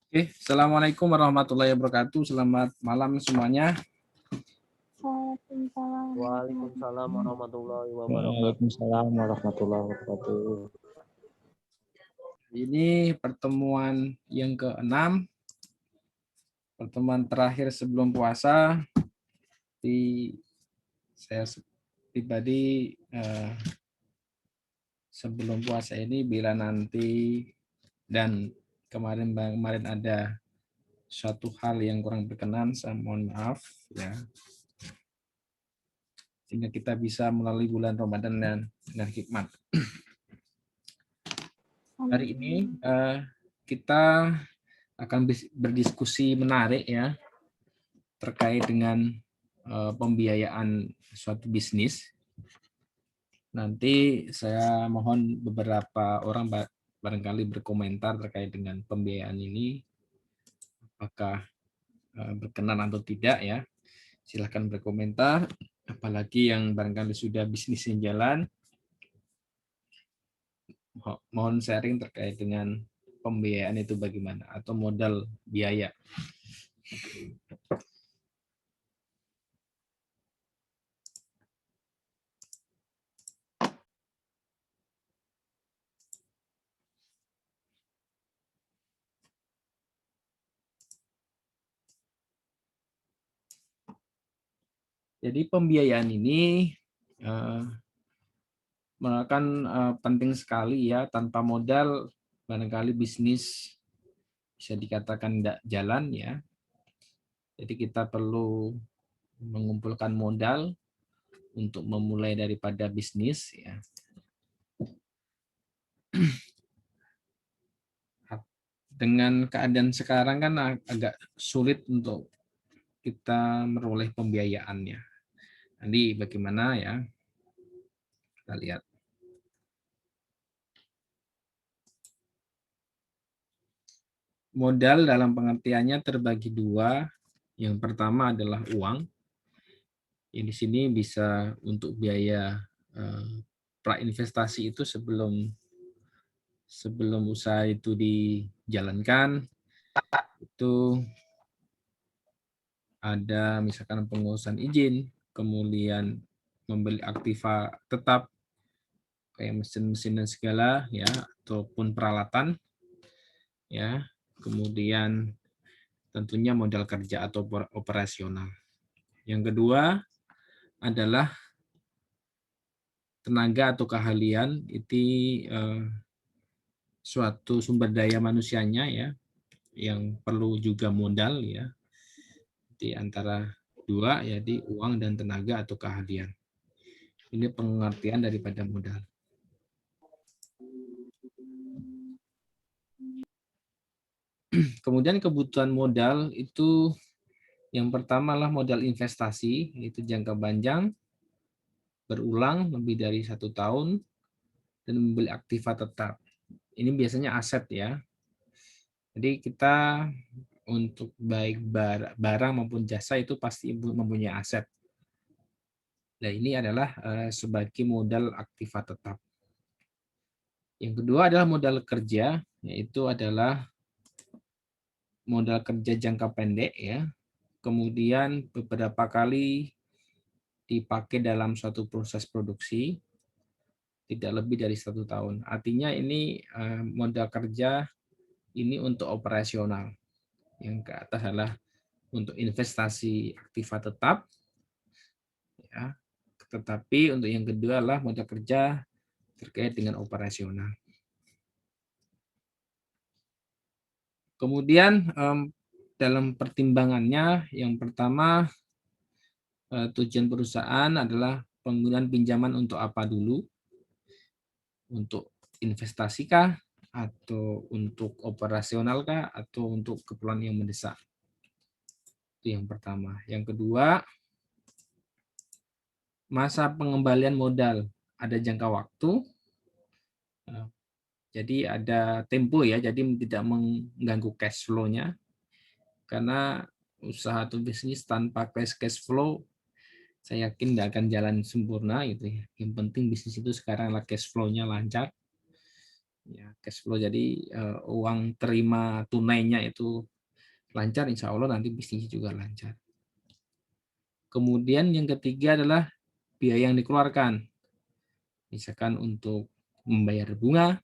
Oke, Assalamualaikum warahmatullahi wabarakatuh. Selamat malam semuanya. Waalaikumsalam warahmatullahi wabarakatuh. Waalaikumsalam warahmatullahi wabarakatuh. Ini pertemuan yang ke-6, pertemuan terakhir sebelum puasa. Saya pribadi sebelum puasa ini bila nanti dan kemarin ada suatu hal yang kurang berkenan, saya mohon maaf ya. Sehingga kita bisa melalui bulan Ramadan dengan hikmat. Hari ini kita akan berdiskusi menarik ya terkait dengan pembiayaan suatu bisnis. Nanti saya mohon beberapa orang barangkali berkomentar terkait dengan pembiayaan ini, apakah berkenan atau tidak ya. Silahkan berkomentar, apalagi yang barangkali sudah bisnisnya jalan. Mohon sharing terkait dengan pembiayaan itu bagaimana, atau modal biaya. Jadi pembiayaan ini merupakan penting sekali ya. Tanpa modal barangkali bisnis bisa dikatakan tidak jalan ya. Jadi kita perlu mengumpulkan modal untuk memulai daripada bisnis ya. Dengan keadaan sekarang kan agak sulit untuk kita meroleh pembiayaannya. Nanti bagaimana ya? Kita lihat. Modal dalam pengertiannya terbagi dua. Yang pertama adalah uang. Di sini bisa untuk biaya prainvestasi itu sebelum usaha itu dijalankan. Itu ada misalkan pengurusan izin, kemudian membeli aktiva tetap kayak mesin-mesin dan segala ya, ataupun peralatan ya. Kemudian tentunya modal kerja atau operasional. Yang kedua adalah tenaga atau keahlian, itu suatu sumber daya manusianya ya, yang perlu juga modal ya. Di antara dua, jadi uang dan tenaga atau keahlian. Ini pengertian daripada modal. Kemudian kebutuhan modal itu yang pertama lah modal investasi, itu jangka panjang, berulang lebih dari 1 tahun, dan membeli aktiva tetap. Ini biasanya aset ya. Jadi kita untuk baik barang maupun jasa itu pasti mempunyai aset. Nah, ini adalah sebagai modal aktiva tetap. Yang kedua adalah modal kerja, yaitu adalah modal kerja jangka pendek ya. Kemudian beberapa kali dipakai dalam suatu proses produksi, tidak lebih dari 1 tahun. Artinya ini modal kerja ini untuk operasional. Yang ke atas adalah untuk investasi aktiva tetap, ya. Tetapi untuk yang kedua adalah modal kerja terkait dengan operasional. Kemudian dalam pertimbangannya, yang pertama tujuan perusahaan adalah penggunaan pinjaman untuk apa dulu? Untuk investasi kah? Atau untuk operasional kah? Atau untuk keperluan yang mendesak? Itu yang pertama. Yang kedua, masa pengembalian modal. Ada jangka waktu. Jadi ada tempo ya, jadi tidak mengganggu cash flow-nya. Karena usaha atau bisnis tanpa cash flow, saya yakin tidak akan jalan sempurna gitu ya. Yang penting bisnis itu sekarang lah cash flow-nya lancar. Ya, cash flow jadi uang terima tunainya itu lancar, insya Allah nanti bisnisnya juga lancar. Kemudian yang ketiga adalah biaya yang dikeluarkan. Misalkan untuk membayar bunga,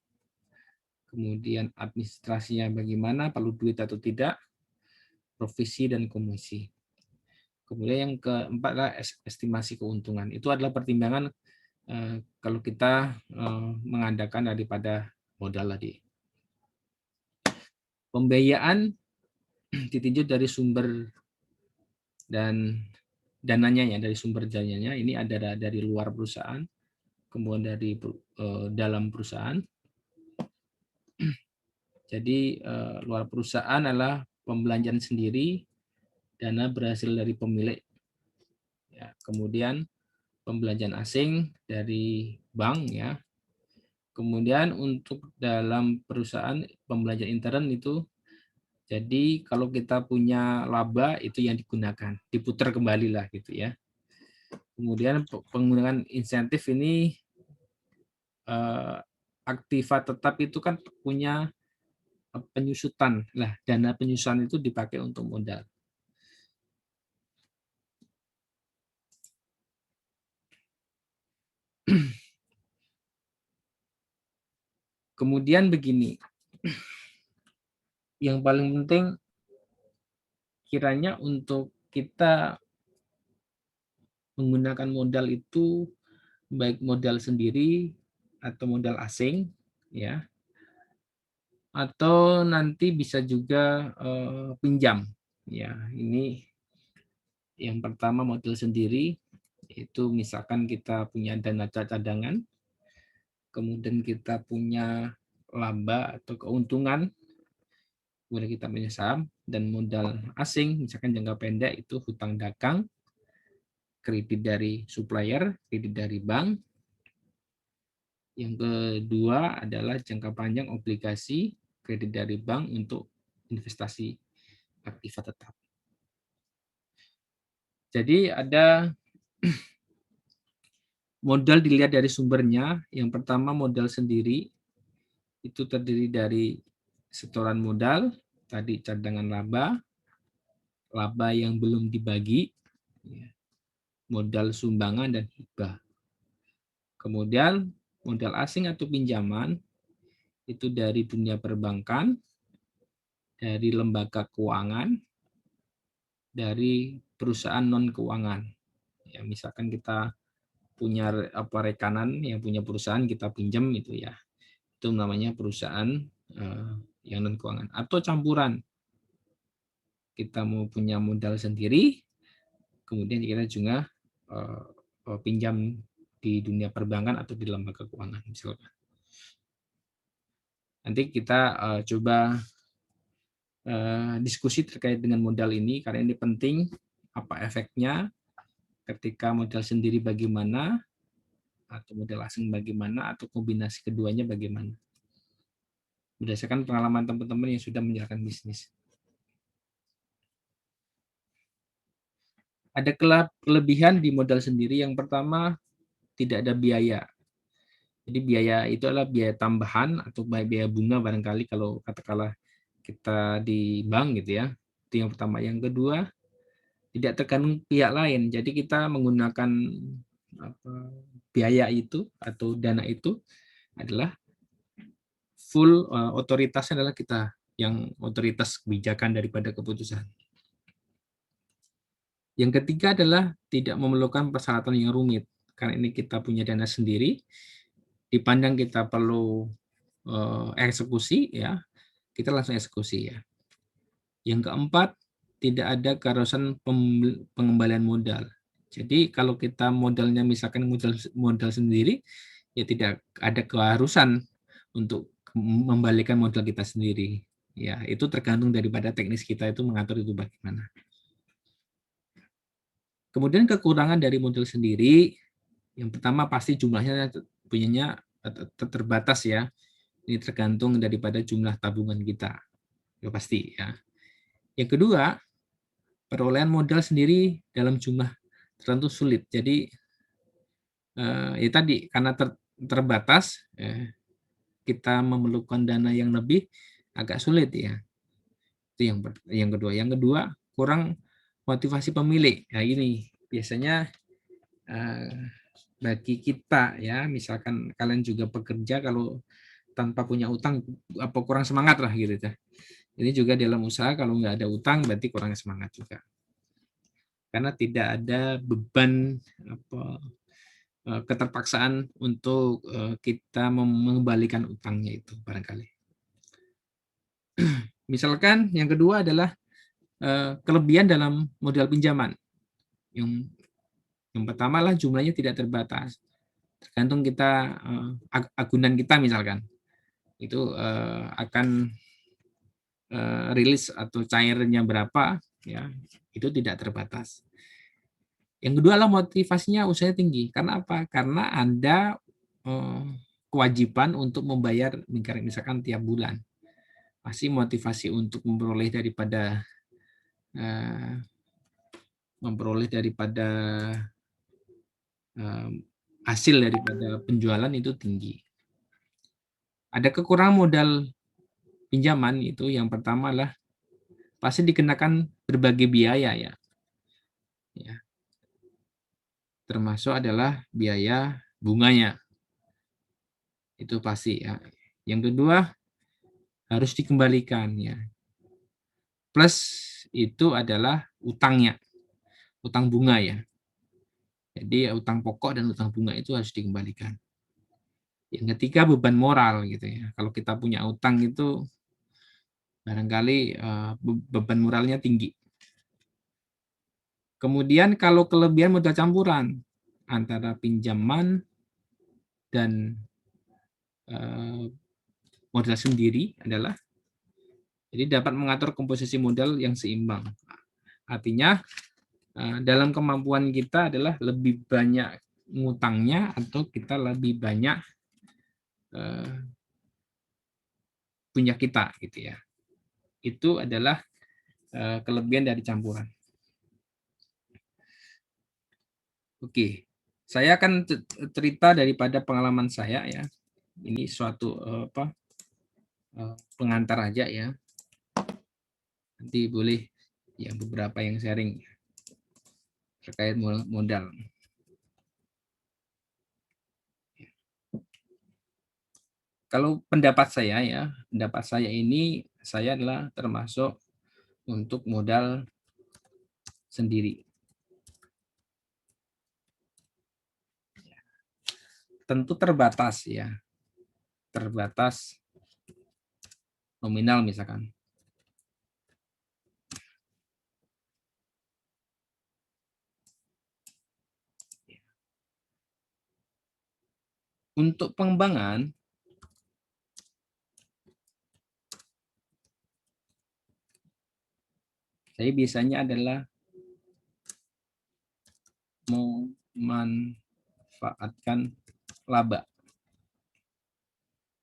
kemudian administrasinya bagaimana, perlu duit atau tidak, provisi dan komisi. Kemudian yang keempat adalah estimasi keuntungan. Itu adalah pertimbangan kalau kita mengadakan daripada modal tadi. Pembiayaan ditinjau dari sumber dan dananya ya, dari sumber dananya ini ada dari luar perusahaan, kemudian dari dalam perusahaan. Jadi luar perusahaan adalah pembelanjaan sendiri, dana berhasil dari pemilik. Ya, kemudian pembelanjaan asing dari bank ya. Kemudian untuk dalam perusahaan pembelanjaan intern itu, jadi kalau kita punya laba itu yang digunakan, diputar kembali lah gitu ya. Kemudian penggunaan insentif ini aktiva tetap itu kan punya penyusutan lah, dana penyusutan itu dipakai untuk modal. Kemudian begini, yang paling penting kiranya untuk kita menggunakan modal itu baik modal sendiri atau modal asing ya, atau nanti bisa juga pinjam ya. Ini yang pertama modal sendiri, itu misalkan kita punya dana cadangan, kemudian kita punya laba atau keuntungan, kemudian kita punya saham, dan modal asing misalkan jangka pendek itu hutang dagang, kredit dari supplier, kredit dari bank. Yang kedua adalah jangka panjang obligasi, kredit dari bank untuk investasi aktiva tetap. Jadi ada modal dilihat dari sumbernya. Yang pertama modal sendiri, itu terdiri dari setoran modal, tadi cadangan laba, laba yang belum dibagi, modal sumbangan dan hibah. Kemudian modal asing atau pinjaman itu dari dunia perbankan, dari lembaga keuangan, dari perusahaan non keuangan. Ya, misalkan kita punya rekanan yang punya perusahaan kita pinjam itu ya, itu namanya perusahaan yang non keuangan. Atau campuran, kita mau punya modal sendiri, kemudian kita juga pinjam di dunia perbankan atau di lembaga keuangan misalkan. Nanti kita coba diskusi terkait dengan modal ini karena ini penting, apa efeknya ketika modal sendiri bagaimana, atau modal asing bagaimana, atau kombinasi keduanya bagaimana. Berdasarkan pengalaman teman-teman yang sudah menjalankan bisnis. Ada kelebihan di modal sendiri. Yang pertama, tidak ada biaya. Jadi biaya itu adalah biaya tambahan atau biaya bunga barangkali kalau katakanlah kita di bank gitu ya. Itu yang pertama. Yang kedua, tidak tergantung pihak lain. Jadi kita menggunakan biaya itu atau dana itu adalah full otoritasnya adalah kita, yang otoritas kebijakan daripada keputusan. Yang ketiga adalah tidak memerlukan persyaratan yang rumit. Karena ini kita punya dana sendiri, dipandang kita perlu eksekusi ya, kita langsung eksekusi ya. Yang keempat, tidak ada keharusan pengembalian modal. Jadi kalau kita modalnya misalkan modal sendiri, ya tidak ada keharusan untuk membalikan modal kita sendiri. Ya, itu tergantung daripada teknis kita itu mengatur itu bagaimana. Kemudian kekurangan dari modal sendiri, yang pertama pasti jumlahnya punyanya terbatas ya. Ini tergantung daripada jumlah tabungan kita. Ya pasti ya. Yang kedua, perolehan modal sendiri dalam jumlah tertentu sulit. Jadi ya tadi karena terbatas, kita memerlukan dana yang lebih agak sulit ya. Itu yang kedua. Yang kedua, kurang motivasi pemilik. Nah, ini biasanya bagi kita ya, misalkan kalian juga bekerja, kalau tanpa punya utang apa kurang semangat lah gitu ya. Ini juga dalam usaha, kalau nggak ada utang berarti kurang semangat juga. Karena tidak ada beban keterpaksaan untuk kita mengembalikan utangnya itu barangkali. Misalkan yang kedua adalah kelebihan dalam modal pinjaman. Yang pertama lah jumlahnya tidak terbatas. Tergantung kita agunan kita misalkan. Itu akan rilis atau cairnya berapa ya, itu tidak terbatas. Yang kedua adalah motivasinya usahanya tinggi. Karena apa? Karena ada kewajiban untuk membayar misalkan tiap bulan. Pasti motivasi untuk memperoleh daripada hasil daripada penjualan itu tinggi. Ada kekurangan modal pinjaman, itu yang pertama adalah pasti dikenakan berbagai biaya ya. Termasuk adalah biaya bunganya. Itu pasti ya. Yang kedua harus dikembalikan ya. Plus itu adalah utangnya. Utang bunga ya. Jadi utang pokok dan utang bunga itu harus dikembalikan. Yang ketiga beban moral gitu ya. Kalau kita punya utang itu barangkali beban moralnya tinggi. Kemudian kalau kelebihan modal campuran antara pinjaman dan modal sendiri adalah jadi dapat mengatur komposisi modal yang seimbang. Artinya dalam kemampuan kita adalah lebih banyak ngutangnya atau kita lebih banyak punya kita gitu ya. Itu adalah kelebihan dari campuran. Oke, saya akan cerita daripada pengalaman saya ya. Ini suatu pengantar aja ya. Nanti boleh ya beberapa yang sharing terkait modal. Kalau pendapat saya ya, pendapat saya ini saya adalah termasuk untuk modal sendiri. Tentu terbatas ya. Terbatas nominal misalkan. Untuk pengembangan saya biasanya adalah memanfaatkan laba.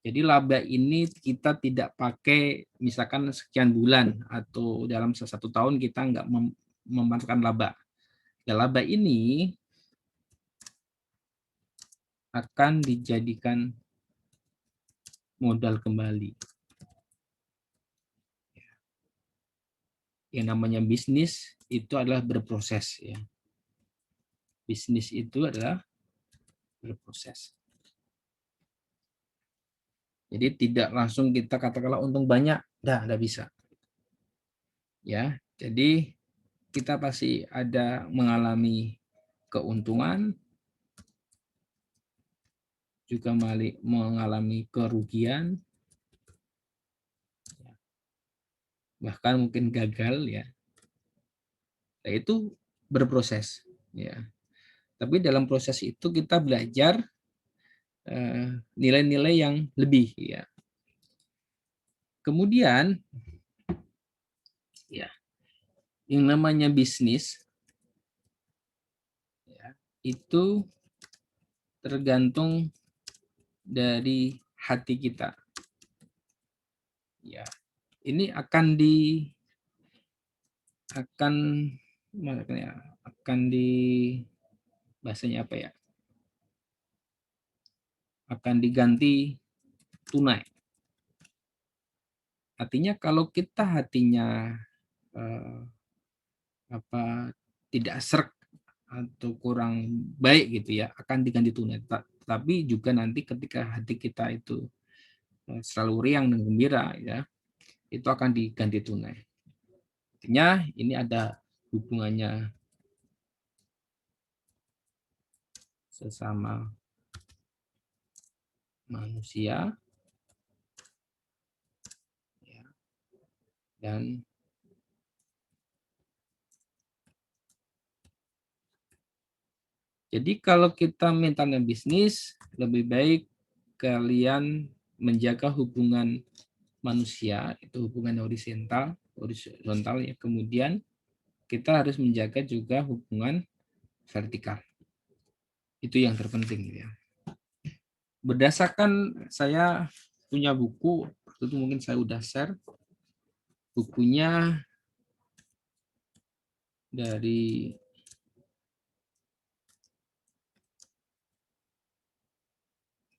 Jadi laba ini kita tidak pakai misalkan sekian bulan atau dalam satu tahun kita nggak memanfaatkan laba. Ya, laba ini akan dijadikan modal kembali. Yang namanya bisnis itu adalah berproses ya. Bisnis itu adalah berproses. Jadi tidak langsung kita katakanlah untung banyak, enggak bisa. Ya, jadi kita pasti ada mengalami keuntungan, juga mengalami kerugian, bahkan mungkin gagal ya. Nah, itu berproses ya. Tapi dalam proses itu kita belajar nilai-nilai yang lebih ya. Kemudian ya, yang namanya bisnis ya, itu tergantung dari hati kita. Ya, ini akan bahasanya apa ya? Akan diganti tunai. Artinya kalau kita hatinya tidak sreg atau kurang baik gitu ya, akan diganti tunai. Tapi juga nanti ketika hati kita itu selalu riang dan gembira ya, itu akan diganti tunai. Artinya ini ada hubungannya sesama manusia ya, dan jadi kalau kita mentalnya bisnis, lebih baik kalian menjaga hubungan manusia, itu hubungan horizontal ya. Kemudian kita harus menjaga juga hubungan vertikal. Itu yang terpenting ya. Berdasarkan saya punya buku, itu mungkin saya udah share bukunya dari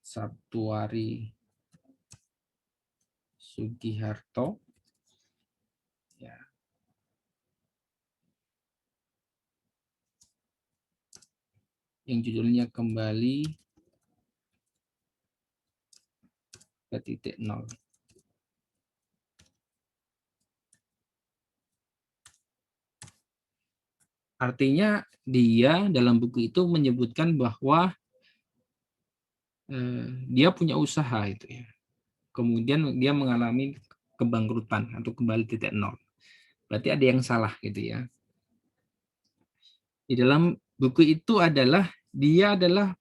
Sabtuari Sugiharto ya. Yang judulnya Kembali ke Titik Nol. Artinya dia dalam buku itu menyebutkan bahwa dia punya usaha itu ya. Kemudian dia mengalami kebangkrutan atau kembali titik nol. Berarti ada yang salah gitu ya. Di dalam buku itu adalah dia adalah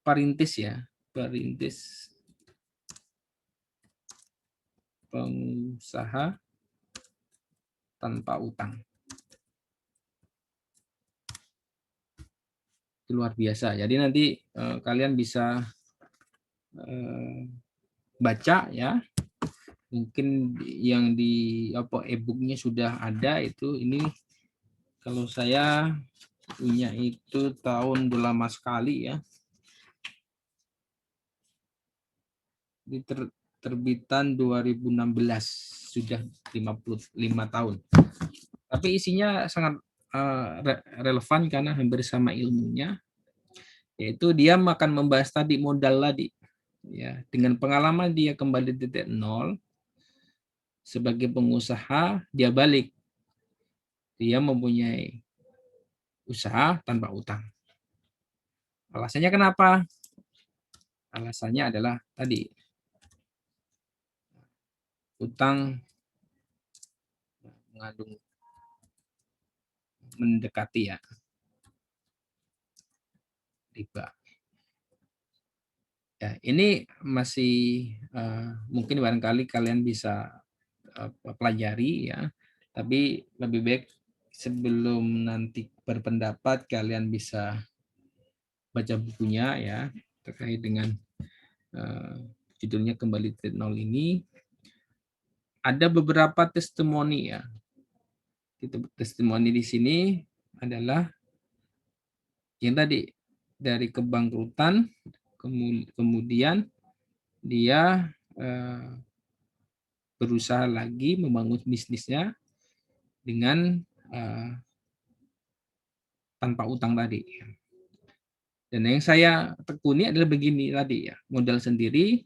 perintis ya, perintis pengusaha tanpa utang. Itu luar biasa. Jadi nanti kalian bisa baca ya. Mungkin yang di e-booknya sudah ada itu. Ini kalau saya punya itu tahun udah lama sekali ya. Di terbitan 2016, sudah 55 tahun. Tapi isinya sangat relevan karena hampir sama ilmunya. Yaitu dia akan membahas tadi modal tadi. Ya, dengan pengalaman dia kembali titik nol, sebagai pengusaha dia balik. Dia mempunyai usaha tanpa utang. Alasannya kenapa? Alasannya adalah tadi utang mengandung mendekati ya riba. Ya, ini masih mungkin barangkali kalian bisa pelajari ya. Tapi lebih baik sebelum nanti berpendapat kalian bisa baca bukunya ya terkait dengan judulnya Kembali Titik Nol ini. Ada beberapa testimoni ya. Testimoni di sini adalah yang tadi dari kebangkrutan, kemudian dia berusaha lagi membangun bisnisnya dengan tanpa utang tadi. Dan yang saya tekuni adalah begini tadi ya, modal sendiri,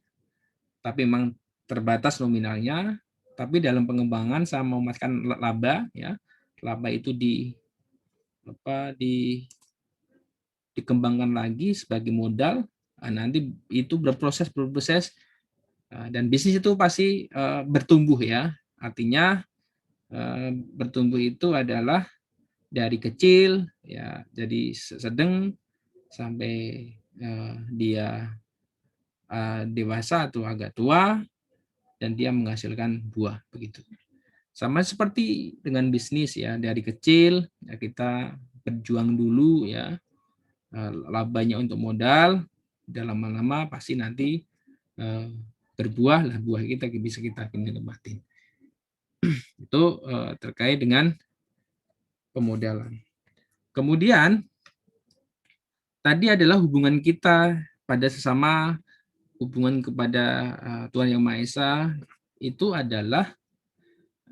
tapi memang terbatas nominalnya, tapi dalam pengembangan saya memanfaatkan laba ya, laba itu dikembangkan lagi sebagai modal, nanti itu berproses dan bisnis itu pasti bertumbuh ya, artinya bertumbuh itu adalah dari kecil ya jadi sedang sampai dia dewasa atau agak tua dan dia menghasilkan buah begitu. Sama seperti dengan bisnis ya, dari kecil ya kita berjuang dulu ya, labanya untuk modal, udah lama-lama pasti nanti berbuah lah, buah kita bisa kita nikmatin. Itu terkait dengan pemodalan. Kemudian tadi adalah hubungan kita pada sesama, hubungan kepada Tuhan Yang Maha Esa, itu adalah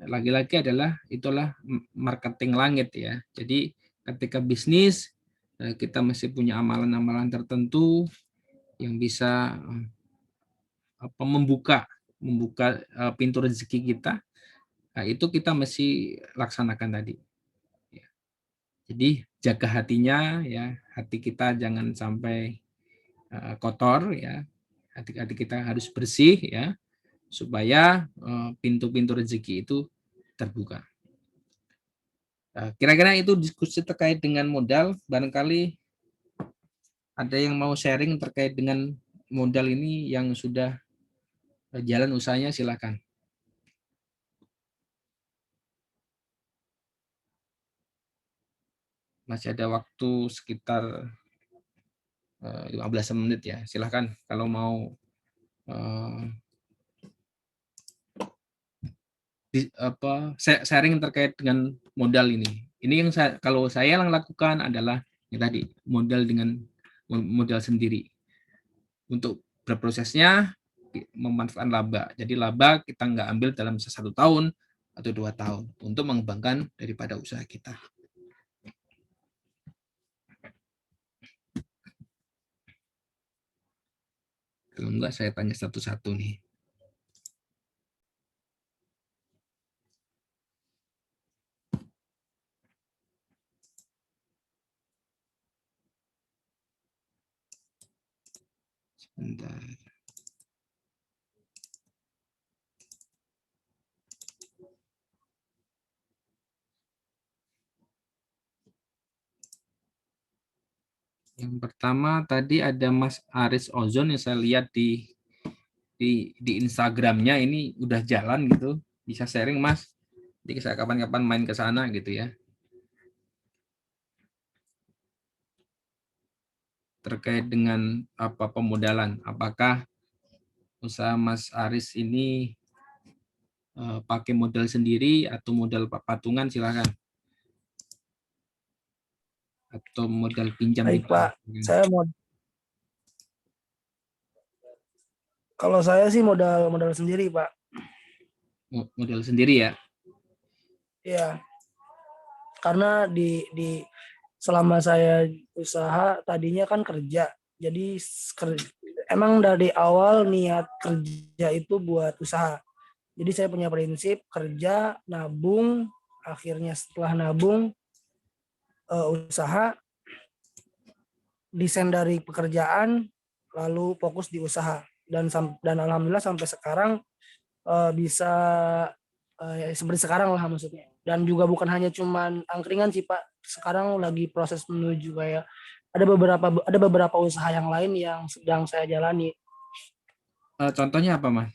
lagi-lagi itulah marketing langit ya. Jadi ketika bisnis kita masih punya amalan-amalan tertentu yang bisa membuka pintu rezeki kita. Nah, itu kita mesti laksanakan tadi. Jadi jaga hatinya ya, hati kita jangan sampai kotor ya. Hati kita harus bersih ya, supaya pintu-pintu rezeki itu terbuka. Kira-kira itu diskusi terkait dengan modal. Barangkali ada yang mau sharing terkait dengan modal ini yang sudah jalan usahanya, silakan. Masih ada waktu sekitar 15 menit ya. Silakan kalau mau sharing terkait dengan modal ini. Ini yang kalau saya lakukan adalah yang tadi, modal dengan modal sendiri. Untuk berprosesnya memanfaatkan laba. Jadi laba kita nggak ambil dalam 1 tahun atau 2 tahun untuk mengembangkan daripada usaha kita. Kalau enggak saya tanya satu-satu nih. Sebentar. Yang pertama tadi ada Mas Aris Ozon yang saya lihat di Instagramnya ini udah jalan gitu. Bisa sharing Mas. Jadi saya kapan-kapan main ke sana gitu ya. Terkait dengan pemodalan. Apakah usaha Mas Aris ini pakai modal sendiri atau modal patungan, silakan. Atau modal pinjam. Baik Pak, kalau saya sih modal sendiri Pak. Modal sendiri ya? Iya, karena selama saya usaha tadinya kan kerja, jadi emang dari awal niat kerja itu buat usaha. Jadi saya punya prinsip kerja, nabung, akhirnya setelah nabung usaha, desain dari pekerjaan, lalu fokus di usaha, dan alhamdulillah sampai sekarang bisa seperti sekarang lah maksudnya. Dan juga bukan hanya cuman angkringan sih Pak, sekarang lagi proses menuju kayak ada beberapa usaha yang lain yang sedang saya jalani. Contohnya apa Mas?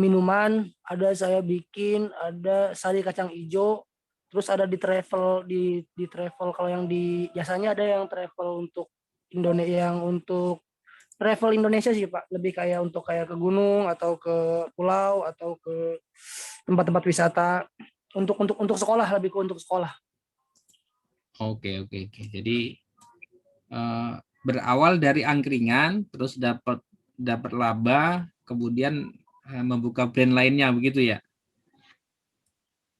Minuman ada saya bikin, ada sari kacang hijau, terus ada di travel kalau yang di jasanya ada yang travel untuk Indonesia, yang untuk travel Indonesia sih Pak, lebih kayak untuk kayak ke gunung atau ke pulau atau ke tempat-tempat wisata untuk sekolah, lebih ke untuk sekolah. Oke. Jadi berawal dari angkringan, terus dapat laba, kemudian membuka brand lainnya, begitu ya?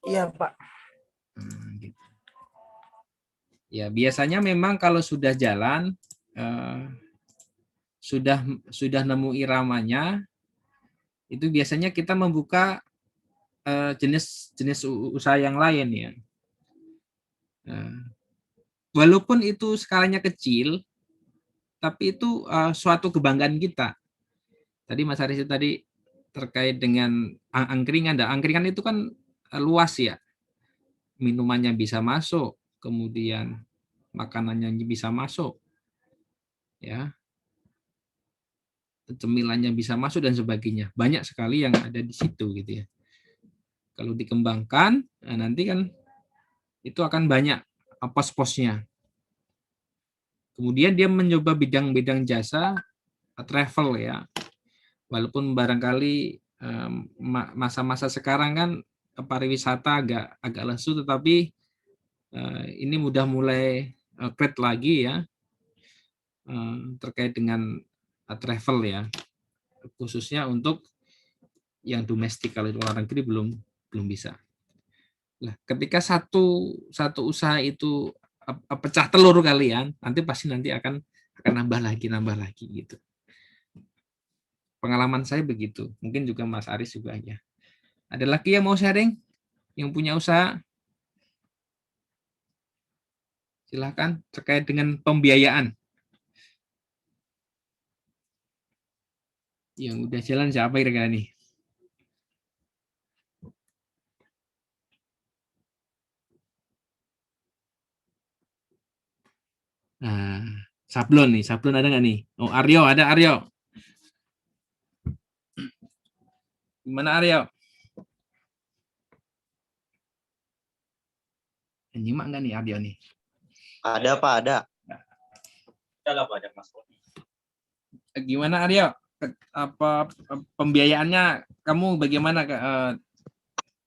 Iya Pak. Gitu. Ya biasanya memang kalau sudah jalan, sudah nemu iramanya, itu biasanya kita membuka jenis usaha yang lain ya. Walaupun itu skalanya kecil, tapi itu suatu kebanggaan kita. Tadi Mas Haris tadi terkait dengan angkringan. Angkringan itu kan luas ya. Minumannya bisa masuk, kemudian makanannya bisa masuk, ya, cemilannya bisa masuk dan sebagainya. Banyak sekali yang ada di situ gitu ya. Kalau dikembangkan, nanti kan itu akan banyak pos-posnya. Kemudian dia mencoba bidang-bidang jasa travel ya. Walaupun barangkali masa-masa sekarang kan pariwisata agak lesu, tetapi ini udah mulai kredit lagi ya terkait dengan travel ya, khususnya untuk yang domestik. Kalau di luar negeri belum bisa. Nah, ketika satu usaha itu pecah telur kalian, nanti pasti akan nambah lagi gitu. Pengalaman saya begitu. Mungkin juga Mas Aris juga ya. Ada lagi yang mau sharing? Yang punya usaha? Silahkan terkait dengan pembiayaan. Yang udah jalan siapa kira-kira nih? Nah, Sablon nih. Sablon ada nggak nih? Oh, Aryo. Ada Aryo. Gimana Aryo? Nyimak nggak nih Aryo nih? Ada Pak, ada. Gimana Aryo? Apa pembiayaannya kamu bagaimana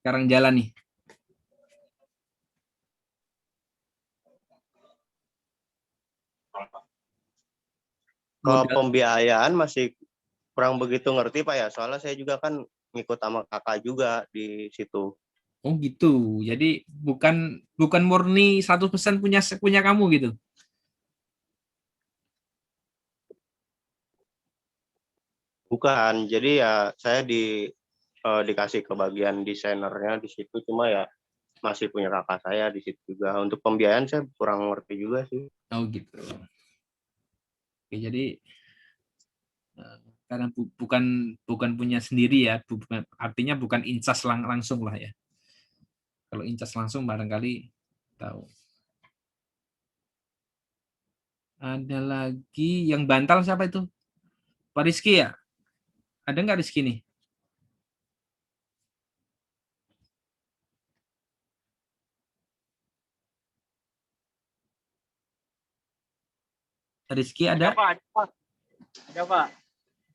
sekarang jalan nih? Kalau Modal. pembiayaan masih kurang begitu ngerti Pak ya, soalnya saya juga kan ngikut sama kakak juga di situ. Oh gitu. Jadi bukan murni 100% punya kamu gitu. Bukan, jadi ya saya dikasih ke bagian desainernya di situ, cuma ya masih punya kakak saya di situ juga. Untuk pembiayaan saya kurang ngerti juga sih. Oh gitu. Oke, jadi karena bukan punya sendiri ya, artinya bukan incas langsung lah ya. Kalau incas langsung barangkali tahu. Ada lagi yang bantal siapa itu? Pak Rizky ya? Ada nggak Rizky nih? Rizky ada? Ada Pak.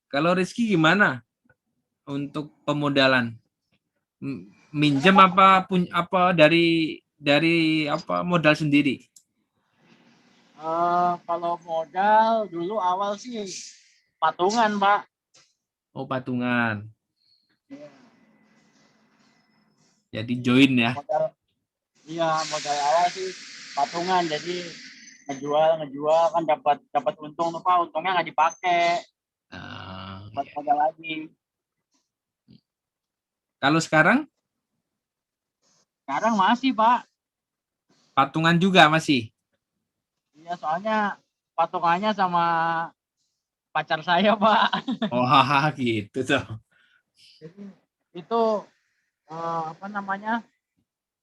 Kalau Rizky gimana untuk pemodalan? Minjem apa dari apa modal sendiri? Kalau modal dulu awal sih patungan Pak. Oh, patungan. Jadi join ya. Modal awal sih patungan, jadi ngejual kan dapat untung tuh Pak, untungnya nggak dipakai buat Ya. modal lagi. Kalau sekarang Sekarang masih Pak. patungan juga masih. Iya, soalnya patungannya sama pacar saya Pak. Wah, gitu tuh. Jadi itu apa namanya,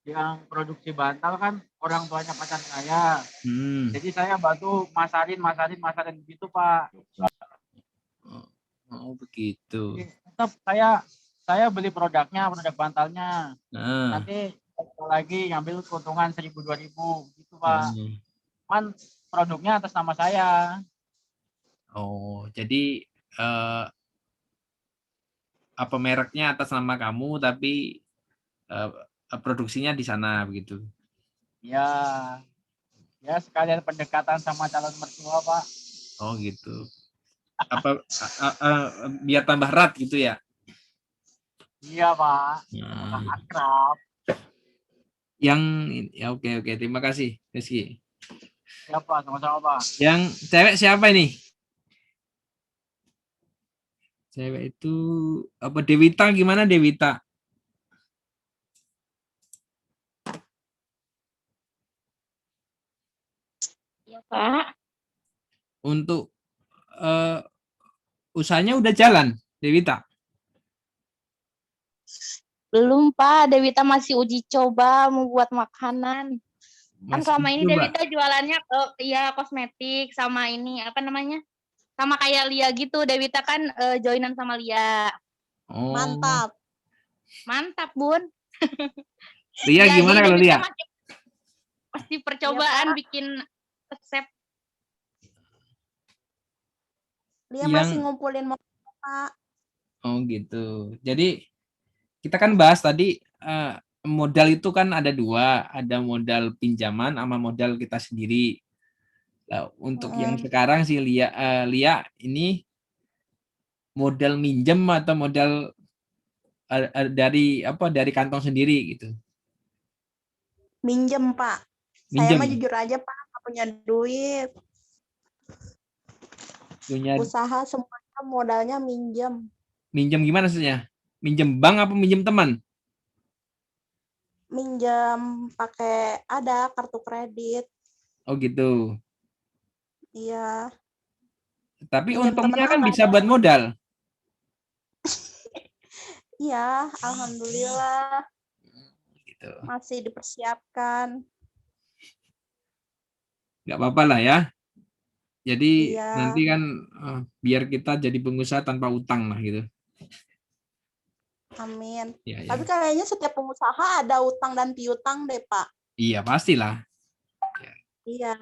yang produksi bantal kan orang tuanya pacar saya. Jadi saya bantu masarin gitu Pak. Oh, begitu. Jadi tetap saya beli produk bantalnya. Nanti lagi ngambil keuntungan 1.000-2.000 gitu Pak. Cuman produknya atas nama saya. Oh, jadi apa mereknya atas nama kamu tapi produksinya di sana begitu. Ya, ya sekalian pendekatan sama calon mertua Pak. Oh gitu. Apa biar tambah erat gitu ya? Iya Pak. Akrab. Yang ya oke terima kasih Rizky. Siapa? Sama-sama Pak. Yang cewek siapa ini? Cewek itu apa Dewita, gimana Dewita? Ya Pak. Untuk usahanya udah jalan Dewita? Belum Pak, Dewita masih uji coba membuat makanan. Kan Masih selama ini coba? Dewita jualannya ya kosmetik sama ini apa namanya? Sama kayak Lia gitu. Dewita kan joinan sama Lia. Oh. Mantap. Mantap, Bun. Lia Ya, gimana kalau Lia? Masih percobaan bikin resep. Dia masih ngumpulin modal, Pak. Oh gitu. Jadi kita kan bahas tadi modal itu kan ada dua, ada modal pinjaman sama modal kita sendiri. Nah, untuk yang sekarang sih Lia ini modal minjem atau modal dari kantong sendiri gitu. Minjem, Pak. Saya mah Minjem. jujur aja, Pak, nggak punya duit. Punya Usaha semuanya modalnya minjem. minjem gimana maksudnya? Minjem bank apa minjem teman? Minjem pakai ada kartu kredit. Oh gitu. Iya. Tapi Minjem temen untungnya kan nggak bisa ada. buat modal. Iya, alhamdulillah Gitu. masih dipersiapkan. Nggak apa-apa lah ya. Jadi Iya. nanti kan biar kita jadi pengusaha tanpa utang lah gitu. Amin. Ya, Tapi ya. kayaknya setiap pengusaha ada utang dan piutang deh, Pak. Iya pastilah. Iya.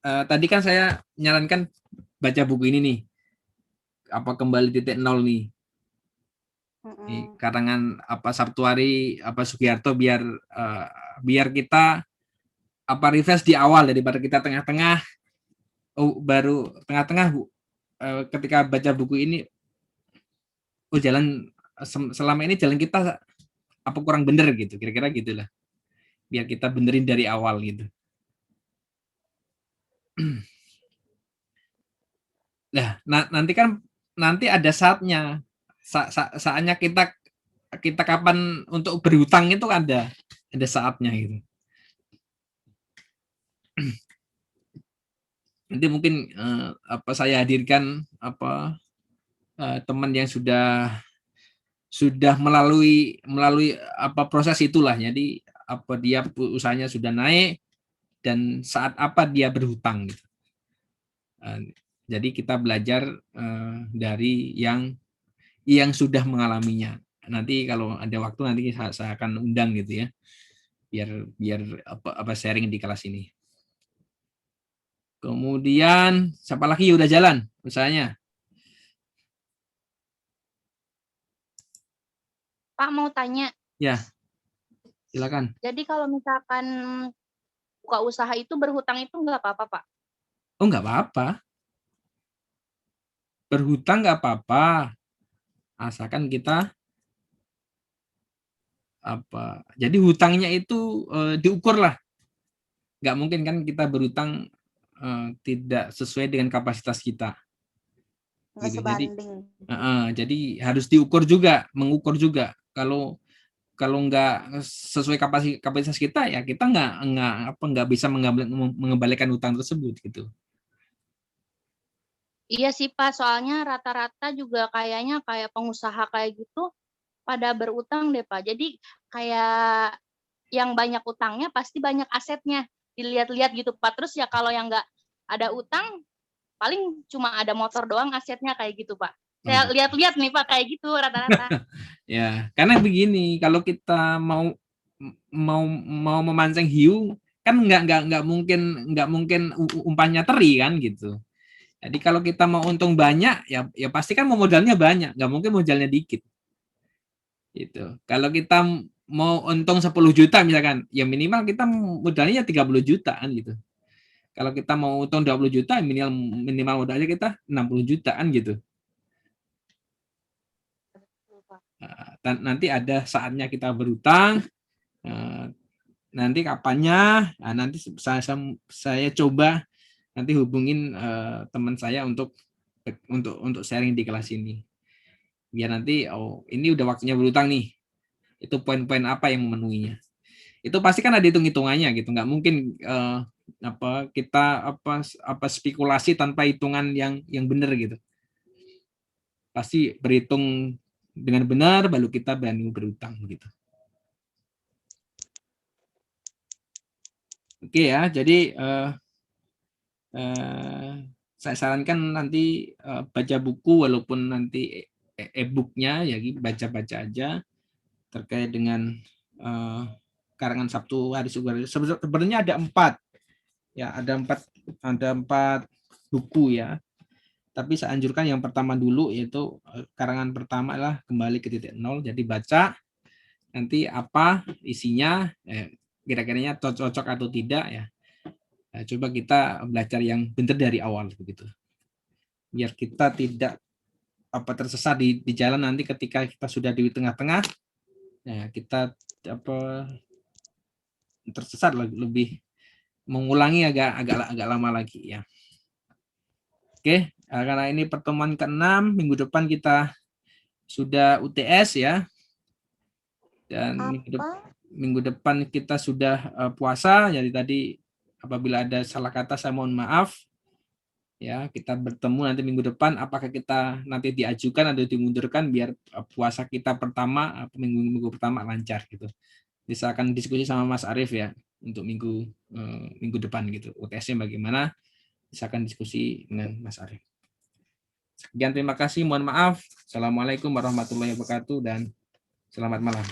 Tadi kan saya nyarankan baca buku ini nih. Kembali titik nol nih. Ini karangan Sabtuari Sugiarto biar kita refresh di awal daripada kita tengah-tengah baru tengah-tengah ketika baca buku ini jalan selama ini jalan kita kurang bener gitu, kira-kira gitulah, biar kita benerin dari awal gitu. Nah, nanti ada saatnya kita kapan untuk berhutang itu ada saatnya gitu. Nanti mungkin saya hadirkan teman yang sudah melalui proses itulah. Jadi dia usahanya sudah naik dan saat dia berhutang gitu. Jadi kita belajar dari yang sudah mengalaminya. Nanti kalau ada waktu nanti saya akan undang gitu ya. Biar sharing di kelas ini. Kemudian siapa lagi udah jalan usahanya? Pak mau tanya. Ya, silakan. Jadi kalau misalkan buka usaha itu berhutang itu nggak apa-apa, Pak? Oh, nggak apa-apa. Berhutang nggak apa-apa. Asalkan kita jadi hutangnya itu diukur lah. Nggak mungkin kan kita berhutang tidak sesuai dengan kapasitas kita. Nggak Gitu. sebanding. Jadi harus mengukur juga. Kalau nggak sesuai kapasitas kita ya kita nggak bisa mengembalikan hutang tersebut gitu. Iya sih Pak, soalnya rata-rata juga kayaknya kayak pengusaha kayak gitu pada berutang deh Pak. Jadi kayak yang banyak utangnya pasti banyak asetnya. Dilihat-lihat gitu Pak. Terus ya kalau yang nggak ada utang paling cuma ada motor doang asetnya kayak gitu Pak. Saya lihat-lihat nih Pak kayak gitu rata-rata. Ya, karena begini, kalau kita mau memancing hiu kan nggak mungkin umpannya teri kan gitu. Jadi kalau kita mau untung banyak ya pasti kan modalnya banyak, nggak mungkin modalnya dikit. Gitu. Kalau kita mau untung 10 juta misalkan, ya minimal kita modalnya 30 jutaan gitu. Kalau kita mau untung 20 juta minimal modalnya kita 60 jutaan gitu. Nanti ada saatnya kita berutang. Nanti kapannya? Nanti saya coba nanti hubungin teman saya untuk sharing di kelas ini. Biar nanti ini udah waktunya berutang nih. Itu poin-poin apa yang memenuhinya. Itu pasti kan ada hitung-hitungannya gitu. Nggak mungkin kita spekulasi tanpa hitungan yang benar gitu. Pasti berhitung dengan benar baru kita berani berutang gitu. Oke ya, jadi saya sarankan nanti baca buku walaupun nanti e-booknya ya baca-baca aja terkait dengan karangan Sabtu Hari Sugiarto. Sebenarnya ada 4 ya, ada empat buku ya. Tapi saya anjurkan yang pertama dulu, yaitu karangan pertama adalah Kembali ke Titik Nol. Jadi baca nanti apa isinya, kira-kiranya cocok atau tidak ya. Nah, coba kita belajar yang benar dari awal begitu. Biar kita tidak tersesat di jalan nanti ketika kita sudah di tengah-tengah. Nah, kita tersesat lebih mengulangi agak lama lagi ya. Oke, karena ini pertemuan ke-6, minggu depan kita sudah UTS ya. Dan minggu depan kita sudah puasa. Jadi tadi apabila ada salah kata saya mohon maaf. Ya, kita bertemu nanti minggu depan apakah kita nanti diajukan atau dimundurkan biar puasa kita pertama minggu pertama lancar gitu. Bisa akan diskusi sama Mas Arief ya untuk minggu depan gitu. UTS-nya bagaimana? Bisa akan diskusi dengan Mas Arief. Sekian, terima kasih, mohon maaf. Assalamualaikum warahmatullahi wabarakatuh dan selamat malam.